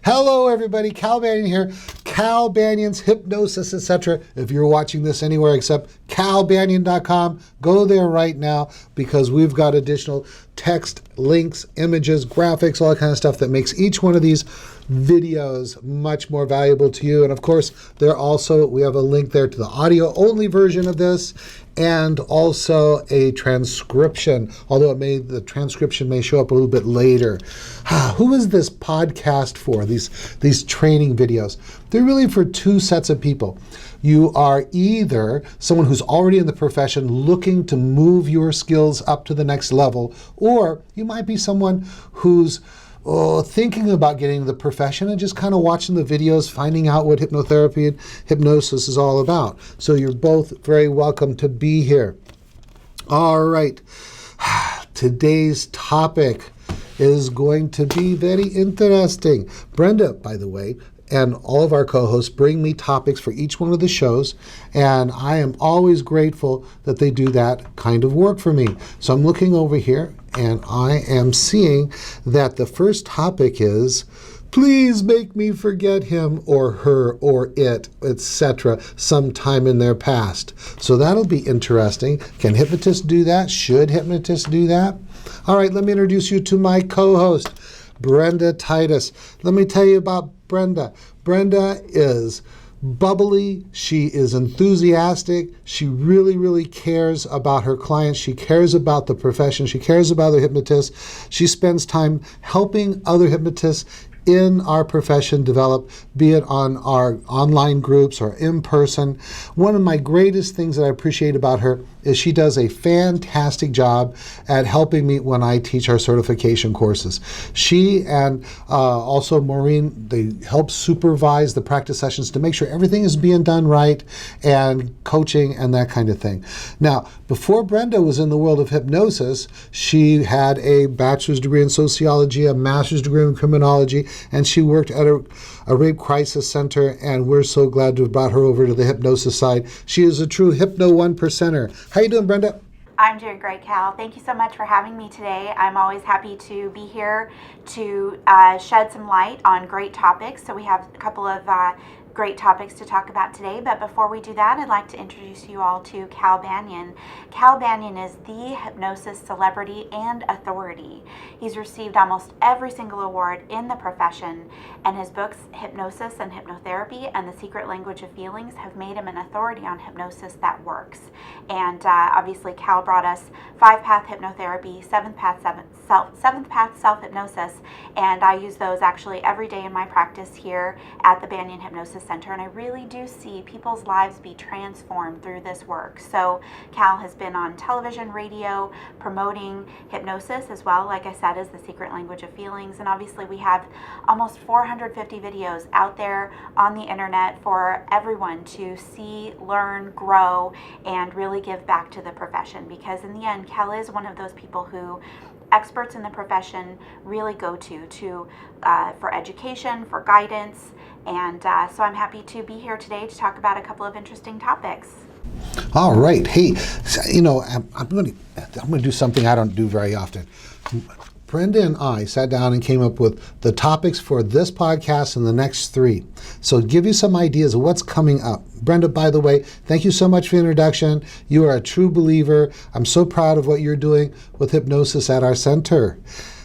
Hello everybody, Cal Banyan here. Cal Banyan's Hypnosis, etc. If you're watching this anywhere except calbanyan.com, go there right now because we've got additional text, links, images, graphics, all that kind of stuff that makes each one of these videos much more valuable to you. And of course, we have a link there to the audio only version of this and also a transcription, although the transcription may show up a little bit later. Who is this podcast for, these training videos? They're really for two sets of people. You are either someone who's already in the profession looking to move your skills up to the next level, or you might be someone who's thinking about getting into the profession and just kind of watching the videos, finding out what hypnotherapy and hypnosis is all about. So you're both very welcome to be here. All right. Today's topic is going to be very interesting. Brenda, by the way, and all of our co-hosts bring me topics for each one of the shows, and I am always grateful that they do that kind of work for me. So I'm looking over here, and I am seeing that the first topic is, please make me forget him or her or it, etc., sometime in their past. So that'll be interesting. Can hypnotists do that? Should hypnotists do that? All right, let me introduce you to my co-host, Brenda Titus. Let me tell you about Brenda. Brenda is bubbly, she is enthusiastic, she really, really cares about her clients, she cares about the profession, she cares about the hypnotists, she spends time helping other hypnotists in our profession develop, be it on our online groups or in person. One of my greatest things that I appreciate about her is she does a fantastic job at helping me when I teach our certification courses. She and also Maureen, they help supervise the practice sessions to make sure everything is being done right and coaching and that kind of thing. Now, before Brenda was in the world of hypnosis, she had a bachelor's degree in sociology, a master's degree in criminology, and she worked at a rape crisis center, and we're so glad to have brought her over to the hypnosis side. She is a true hypno 1%er. How you doing, Brenda? I'm doing great, Cal. Thank you so much for having me today. I'm always happy to be here to shed some light on great topics. So we have a couple of great topics to talk about today, but before we do that, I'd like to introduce you all to Cal Banyan. Cal Banyan is the hypnosis celebrity and authority. He's received almost every single award in the profession, and his books, Hypnosis and Hypnotherapy and The Secret Language of Feelings, have made him an authority on hypnosis that works. And obviously, Cal brought us 5-path hypnotherapy, 7th-path self-hypnosis, and I use those actually every day in my practice here at the Banyan Hypnosis Center, and I really do see people's lives be transformed through this work. So Cal has been on television, radio, promoting hypnosis as well, like I said, as The Secret Language of Feelings, and obviously we have almost 450 videos out there on the internet for everyone to see, learn, grow, and really give back to the profession, because in the end, Cal is one of those people who experts in the profession really go to for education, for guidance, and so I'm happy to be here today to talk about a couple of interesting topics. All right. Hey, I'm going to do something I don't do very often. Brenda and I sat down and came up with the topics for this podcast and the next 3. So give you some ideas of what's coming up. Brenda, by the way, thank you so much for the introduction. You are a true believer. I'm so proud of what you're doing with hypnosis at our center.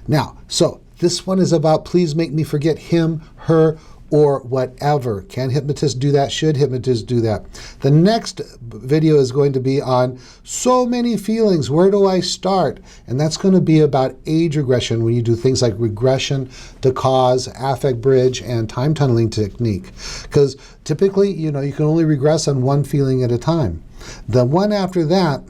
Now, so this one is about please make me forget him, her, or whatever. Can hypnotists do that? Should hypnotists do that? The next video is going to be on so many feelings. Where do I start? And that's going to be about age regression when you do things like regression to cause, affect bridge, and time tunneling technique. Because typically, you can only regress on one feeling at a time. The one after that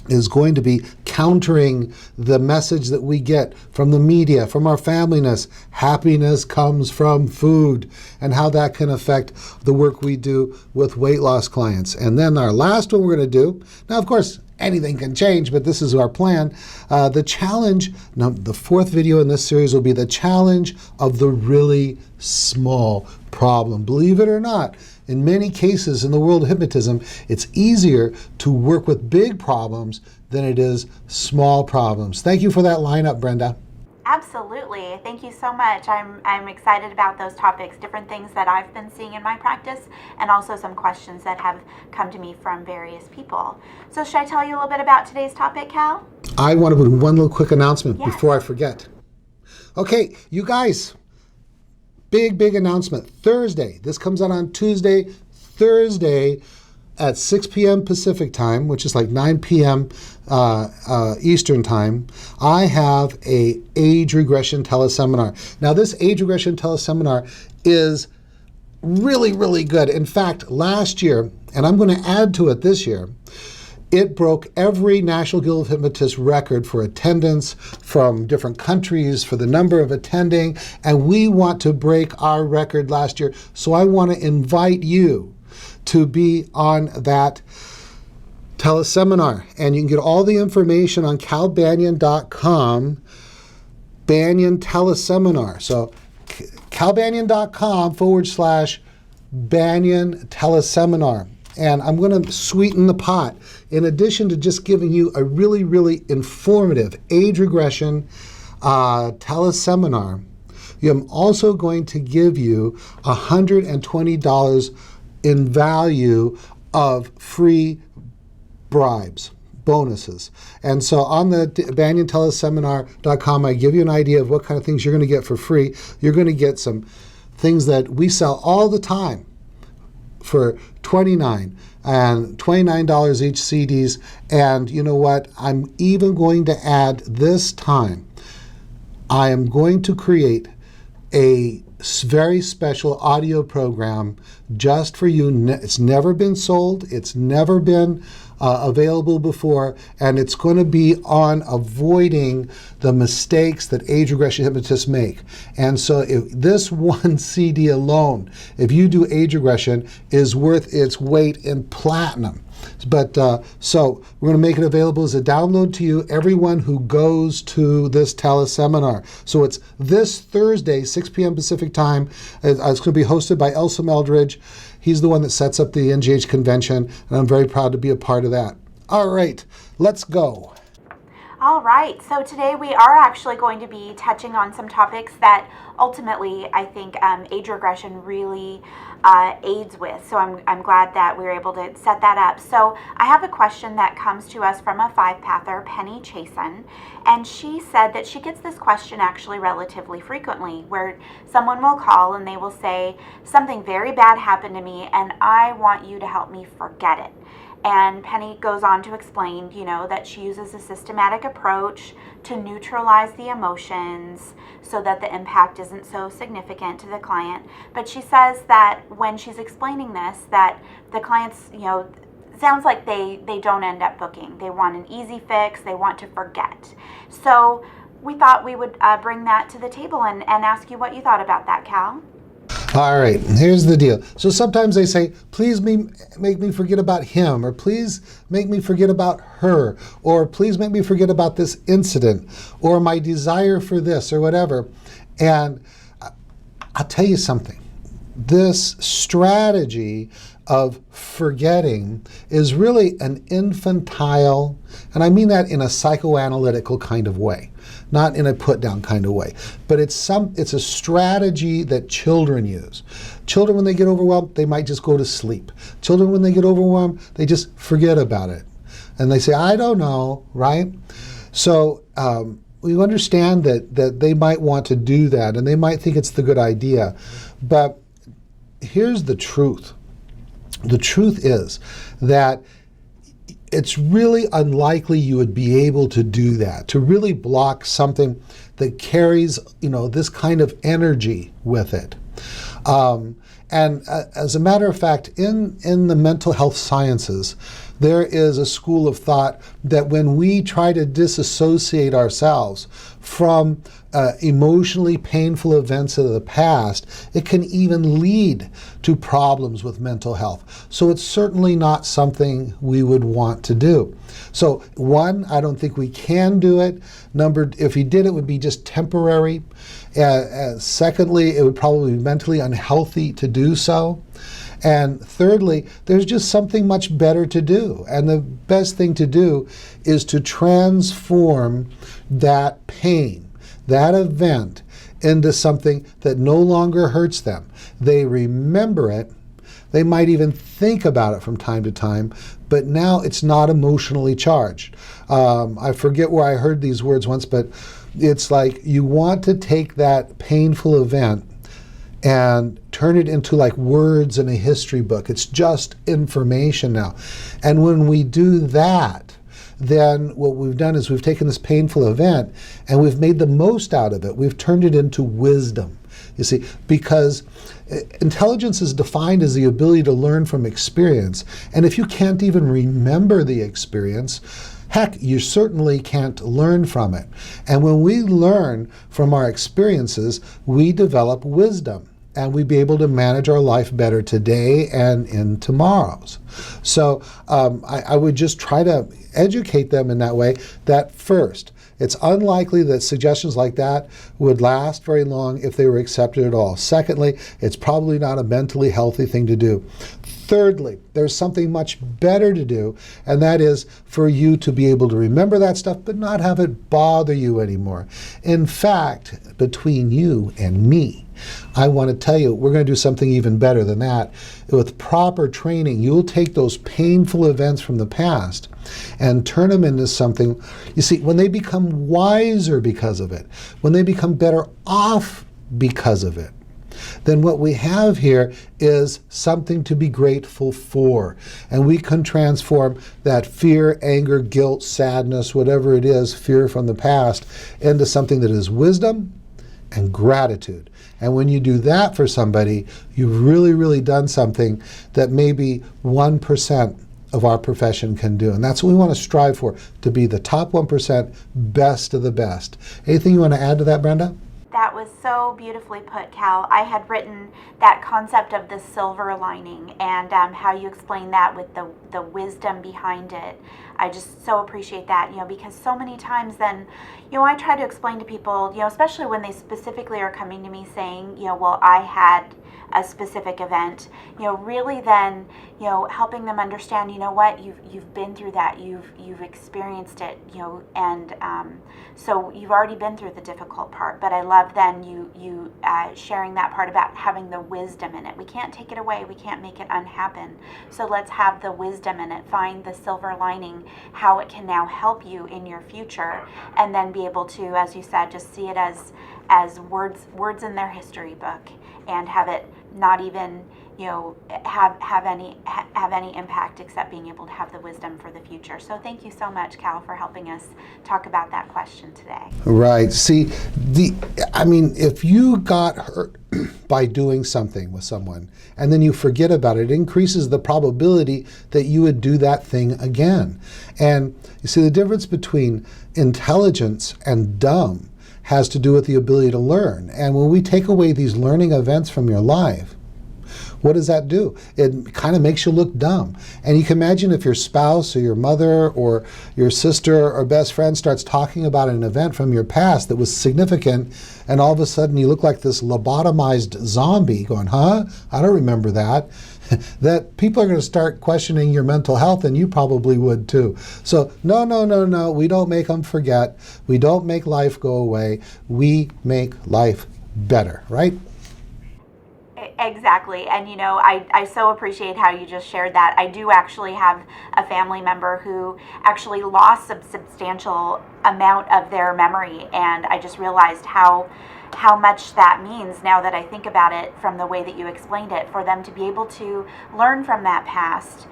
is going to be countering the message that we get from the media, from our familyness. Happiness comes from food, and how that can affect the work we do with weight loss clients. And then our last one we're going to do, now of course anything can change, but this is our plan, the challenge, now the 4th video in this series will be the challenge of the really small problem. Believe it or not, in many cases in the world of hypnotism, it's easier to work with big problems than it is small problems. Thank you for that lineup, Brenda. Absolutely. Thank you so much. I'm excited about those topics, different things that I've been seeing in my practice, and also some questions that have come to me from various people. So should I tell you a little bit about today's topic, Cal? I want to put one little quick announcement Yes. before I forget. Okay, you guys, big announcement. Thursday, this comes out on Tuesday, Thursday at 6 p.m. Pacific time, which is like 9 p.m. Eastern time, I have a age regression teleseminar. Now, this age regression teleseminar is really good. In fact, last year, and I'm going to add to it this year, it broke every National Guild of Hypnotists record for attendance from different countries, for the number of attending, and we want to break our record last year. So I want to invite you to be on that teleseminar. And you can get all the information on calbanyan.com, Banyan teleseminar. So calbanyan.com/Banyan teleseminar. And I'm going to sweeten the pot. In addition to just giving you a really informative age regression teleseminar, I'm also going to give you $120 in value of free bribes, bonuses. And so on the BanyanTeleseminar.com, I give you an idea of what kind of things you're going to get for free. You're going to get some things that we sell all the time for $29 and $29 each CDs. And you know what? I'm even going to add this time, I am going to create a very special audio program just for you. It's never been sold. It's never been available before, and it's going to be on avoiding the mistakes that age regression hypnotists make. And so if this one CD alone, if you do age regression, is worth its weight in platinum. But so we're going to make it available as a download to you, everyone who goes to this teleseminar. So it's this Thursday, 6 p.m. Pacific time. It's going to be hosted by Elsa Meldridge. He's the one that sets up the NGH convention, and I'm very proud to be a part of that. All right, let's go. All right, so today we are actually going to be touching on some topics that ultimately I think age regression really aids with. So I'm glad that we were able to set that up. So I have a question that comes to us from a 5-pather, Penny Chasen, and she said that she gets this question actually relatively frequently, where someone will call and they will say, something very bad happened to me and I want you to help me forget it. And Penny goes on to explain, that she uses a systematic approach to neutralize the emotions so that the impact isn't so significant to the client. But she says that when she's explaining this, that the clients, sounds like they don't end up booking. They want an easy fix. They want to forget. So we thought we would bring that to the table and ask you what you thought about that, Cal. All right, here's the deal. So sometimes they say, please make me forget about him, or please make me forget about her, or please make me forget about this incident, or my desire for this, or whatever. And I'll tell you something. This strategy of forgetting is really an infantile, and I mean that in a psychoanalytical kind of way, not in a put-down kind of way. But it's a strategy that children use. Children, when they get overwhelmed, they might just go to sleep. Children, when they get overwhelmed, they just forget about it. And they say, I don't know, right? So we understand that they might want to do that, and they might think it's the good idea. But here's the truth. The truth is that it's really unlikely you would be able to do that, to really block something that carries, this kind of energy with it. And as a matter of fact, in the mental health sciences, there is a school of thought that when we try to disassociate ourselves from emotionally painful events of the past, it can even lead to problems with mental health. So it's certainly not something we would want to do. So one, I don't think we can do it. If we did, it would be just temporary. Secondly, it would probably be mentally unhealthy to do so. And thirdly, there's just something much better to do. And the best thing to do is to transform that pain, that event into something that no longer hurts them. They remember it. They might even think about it from time to time, but now it's not emotionally charged. I forget where I heard these words once, but it's like you want to take that painful event and turn it into like words in a history book. It's just information now. And when we do that, then what we've done is we've taken this painful event and we've made the most out of it. We've turned it into wisdom. You see, because intelligence is defined as the ability to learn from experience. And if you can't even remember the experience, heck, you certainly can't learn from it. And when we learn from our experiences, we develop wisdom. And we be able to manage our life better today and in tomorrow's. So I would just try to educate them in that way that first, it's unlikely that suggestions like that would last very long if they were accepted at all. Secondly, it's probably not a mentally healthy thing to do. Thirdly, there's something much better to do, and that is for you to be able to remember that stuff but not have it bother you anymore. In fact, between you and me, I want to tell you, we're going to do something even better than that. With proper training, you'll take those painful events from the past and turn them into something. You see, when they become wiser because of it, when they become better off because of it, then what we have here is something to be grateful for. And we can transform that fear, anger, guilt, sadness, whatever it is, fear from the past, into something that is wisdom and gratitude. And when you do that for somebody, you've really, really done something that maybe 1% of our profession can do. And that's what we want to strive for, to be the top 1%, best of the best. Anything you want to add to that, Brenda? That was so beautifully put, Cal. I had written that concept of the silver lining and how you explain that with the wisdom behind it. I just so appreciate that, because so many times then, I try to explain to people, especially when they specifically are coming to me saying, well, I had a specific event, really then, helping them understand, what, you've been through that, you've experienced it, and so you've already been through the difficult part. But I love then you sharing that part about having the wisdom in it. We can't take it away, we can't make it unhappen. So let's have the wisdom in it, find the silver lining, how it can now help you in your future, and then be able to, as you said, just see it as words in their history book, and have it not even have any impact except being able to have the wisdom for the future. So thank you so much, Cal, for helping us talk about that question today. Right. See, if you got hurt by doing something with someone and then you forget about it, it increases the probability that you would do that thing again. And you see, the difference between intelligence and dumb has to do with the ability to learn. And when we take away these learning events from your life, what does that do? It kind of makes you look dumb. And you can imagine if your spouse or your mother or your sister or best friend starts talking about an event from your past that was significant, and all of a sudden you look like this lobotomized zombie going, I don't remember that. That people are going to start questioning your mental health, and you probably would too. So no, we don't make them forget. We don't make life go away. We make life better, right? Exactly. And, I so appreciate how you just shared that. I do actually have a family member who actually lost a substantial amount of their memory. And I just realized how much that means now that I think about it from the way that you explained it, for them to be able to learn from that past,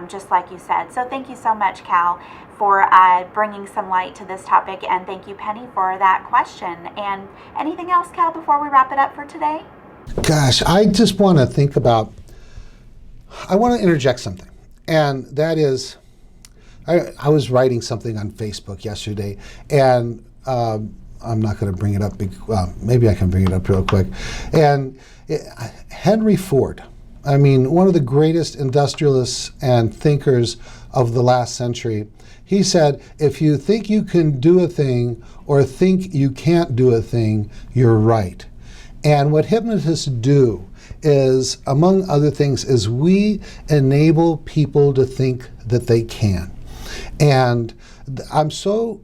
just like you said. So thank you so much, Cal, for bringing some light to this topic. And thank you, Penny, for that question. And anything else, Cal, before we wrap it up for today? Gosh, I just want to I want to interject something. And that is, I was writing something on Facebook yesterday, and I'm not going to bring it up. Maybe I can bring it up real quick. And Henry Ford, one of the greatest industrialists and thinkers of the last century, he said, if you think you can do a thing or think you can't do a thing, you're right. And what hypnotists do is, among other things, is we enable people to think that they can. And I'm so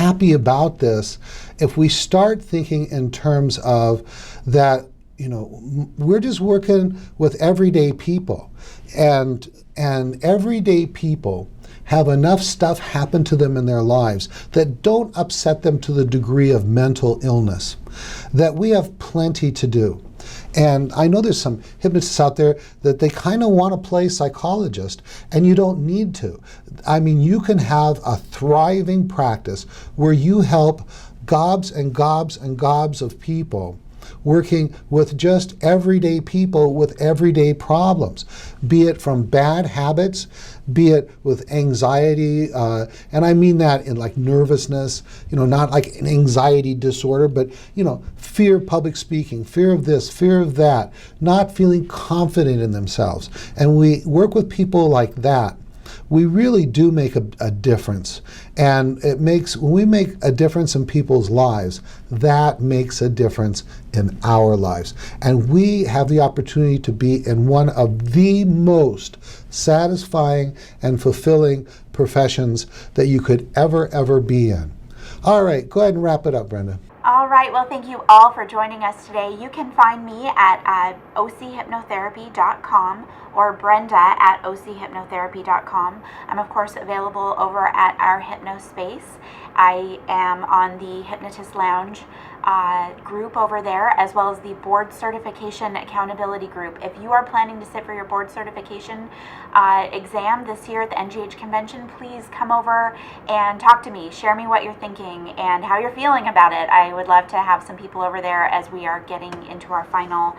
happy about this if we start thinking in terms of that, you know, we're just working with everyday people, and everyday people have enough stuff happen to them in their lives that don't upset them to the degree of mental illness, that we have plenty to do. And I know there's some hypnotists out there that they kind of want to play psychologist, and you don't need to. I mean, you can have a thriving practice where you help gobs and gobs and gobs of people, working with just everyday people with everyday problems, be it from bad habits, be it with anxiety, and I mean that in like nervousness, you know, not like an anxiety disorder, but, you know, fear of public speaking, fear of this, fear of that, not feeling confident in themselves. And we work with people like that. We really do make a difference. And it makes, when we make a difference in people's lives, that makes a difference in our lives. And we have the opportunity to be in one of the most satisfying and fulfilling professions that you could ever be in. All right, go ahead and wrap it up, Brenda. All right, well, thank you all for joining us today. You can find me at ochypnotherapy.com or Brenda at ochypnotherapy.com. I'm, of course, available over at our Hypnospace. I am on the Hypnotist Lounge group over there, as well as the Board Certification Accountability Group. If you are planning to sit for your board certification exam this year at the NGH convention, please come over and talk to me. Share me what you're thinking and how you're feeling about it. I would love to have some people over there as we are getting into our final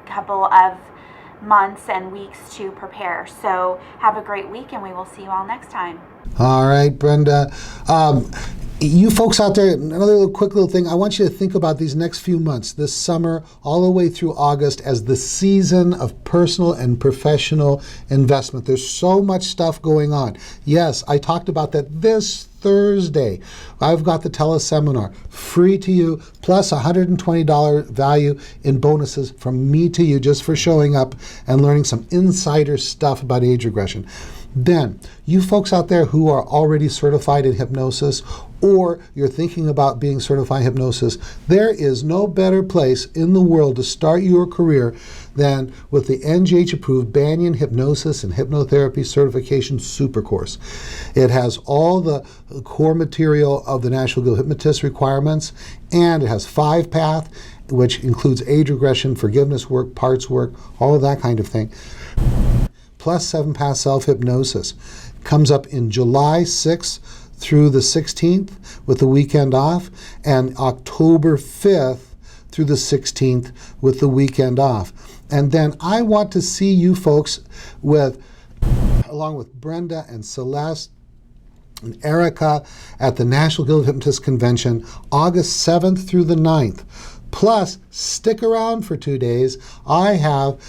couple of months and weeks to prepare. So have a great week, and we will see you all next time. All right, Brenda. You folks out there, another quick little thing. I want you to think about these next few months, this summer, all the way through August, as the season of personal and professional investment. There's so much stuff going on. Yes, I talked about that this Thursday. I've got the teleseminar free to you, plus $120 value in bonuses from me to you just for showing up and learning some insider stuff about age regression. Then, you folks out there who are already certified in hypnosis, or you're thinking about being certified in hypnosis, there is no better place in the world to start your career than with the NGH-approved Banyan Hypnosis and Hypnotherapy Certification Super Course. It has all the core material of the National Guild of Hypnotists requirements, and it has 5-path, which includes age regression, forgiveness work, parts work, all of that kind of thing, plus 7-path self-hypnosis. Comes up in July 6th through the 16th with the weekend off, and October 5th through the 16th with the weekend off. And then I want to see you folks along with Brenda and Celeste and Erica at the National Guild of Hypnotists Convention, August 7th through the 9th. Plus, stick around for 2 days. I have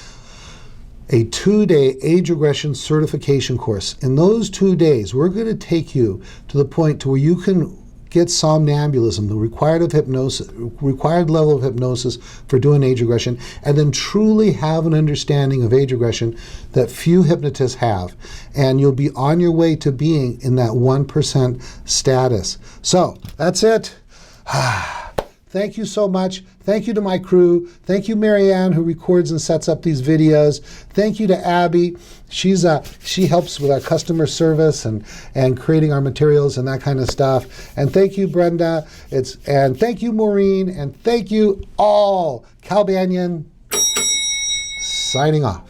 a 2-day age regression certification course. In those 2 days, we're going to take you to the point to where you can get somnambulism, the required level of hypnosis for doing age regression, and then truly have an understanding of age regression that few hypnotists have. And you'll be on your way to being in that 1% status. So that's it. Thank you so much. Thank you to my crew. Thank you, Marianne, who records and sets up these videos. Thank you to Abby. She helps with our customer service and creating our materials and that kind of stuff. And thank you, Brenda. And thank you, Maureen. And thank you all. Cal Banyan, signing off.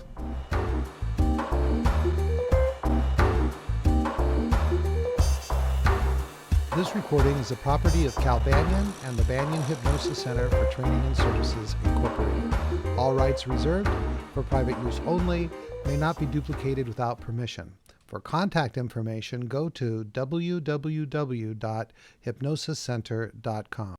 This recording is the property of Cal Banyan and the Banyan Hypnosis Center for Training and Services, Incorporated. All rights reserved, for private use only, may not be duplicated without permission. For contact information, go to www.hypnosiscenter.com.